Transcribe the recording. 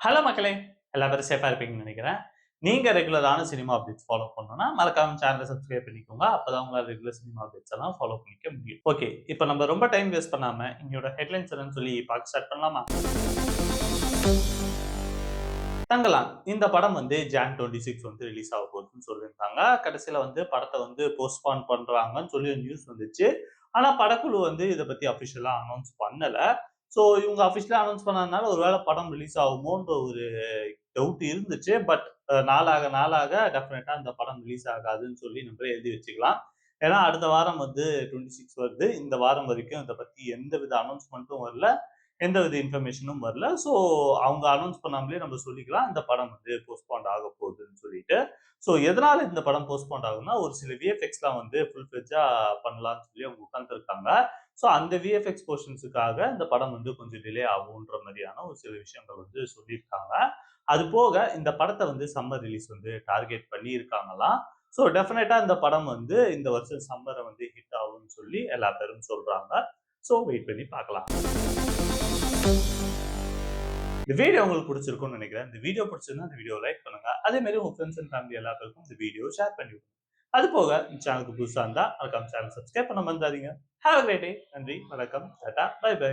Hello மக்களே! எல்லா பேரும் சேஃபா இருப்பீங்கன்னு நெனைக்கிறேன். நீங்க ரெகுலரான சினிமா அப்டேட்ஸ் ஃபாலோ பண்ணணும்னா, மறக்காம சேனல சப்ஸ்கிரைப் பண்ணிக்கோங்க. அப்பதான் உங்களால ரெகுலர் சினிமா அப்டேட்ஸ் எல்லாம் ஃபாலோ பண்ணிக்க முடியும். ஓகே, இப்ப நம்ம ரொம்ப டைம் வேஸ்ட் பண்ணாம, இன்னையோட ஹெட்லைன்ஸ் என்னன்னு சொல்லி பார்க்க ஸ்டார்ட் பண்ணலாமா? தங்கலான். இந்த படம் வந்து ஜான் 26 வந்து ரிலீஸ் ஆக போகுதுன்னு சொல்லியிருந்தாங்க. கடைசில வந்து படத்த வந்து போஸ்ட்பான் பண்றாங்கன்னு சொல்லி ஒரு நியூஸ் வந்துச்சு. ஆனா படக்குழு வந்து இத பத்தி அபிஷியலா அனவுன்ஸ் பண்ணல. சோ இவங்க அபிஷியலா அனவுன்ஸ் பண்ணாதனால ஒரு வேள படம் ரிலீஸ் ஆகுமோன்ற ஒரு டவுட் இருந்துச்சு. பட் நாளாக நாளாக டெஃபினட்டா அந்த படம் ரிலீஸ் ஆகாதுன்னு சொல்லி நம்மளே எழுதி வச்சுக்கலாம். ஏன்னா அடுத்த வாரம் வந்து 26 வருது. இந்த வாரம் வரைக்கும் இத பத்தி எந்தவித அனவுன்ஸ்மென்ட்டும் வரல. எந்தவித இன்ஃபர்மேஷனும் வரல. ஸோ அவங்க அனவுன்ஸ் பண்ணாமலே நம்ம சொல்லிக்கலாம். இந்த படம் வந்து போஸ்ட்பாண்ட் ஆக போகுதுன்னு சொல்லிட்டு. ஸோ எதனால இந்த படம் போஸ்ட்பாண்ட் ஆகுதுன்னா, ஒரு சில விஎஃப்எக்ஸ்லாம் வந்து ஃபுல் ஃபிளெட்ஜா பண்ணலாம்னு சொல்லி அவங்க உட்கார்ந்துருக்காங்க. ஸோ அந்த விஎஃப்எக்ஸ் போர்ஷன்ஸுக்காக இந்த படம் வந்து கொஞ்சம் டிலே ஆகுன்ற மாரியான ஒரு சில விஷயங்கள் வந்து சொல்லியிருக்காங்க. அது போக இந்த படத்த வந்து சம்மர் ரிலீஸ் வந்து டார்கெட் பண்ணியிருக்காங்களாம். ஸோ டெஃபினட்டா இந்த படம் வந்து இந்த வருஷம் சம்மர வந்து ஹிட் ஆகும்னு சொல்லி எல்லா பேரும் சொல்றாங்க. ஸோ வெயிட் பண்ணி பார்க்கலாம். இந்த வீடியோ உங்களுக்கு பிடிச்சிருக்கும்னு நினைக்கிறேன். இந்த வீடியோ பிடிச்சிருந்தா இந்த வீடியோ லைக் பண்ணுங்க. அதே மாதிரி உங்க ஃப்ரெண்ட்ஸ் அண்ட் ஃபேமிலி எல்லா பேருக்கும் இந்த வீடியோ ஷேர் பண்ணி விடுங்க. அது போக இந்த சேனலுக்கு புதுசா இருந்தா மறக்காம சேனல் சப்ஸ்கிரைப் பண்ண மறந்துடாதீங்க. Have a great day. நன்றி, வணக்கம், டாடா, பை பை.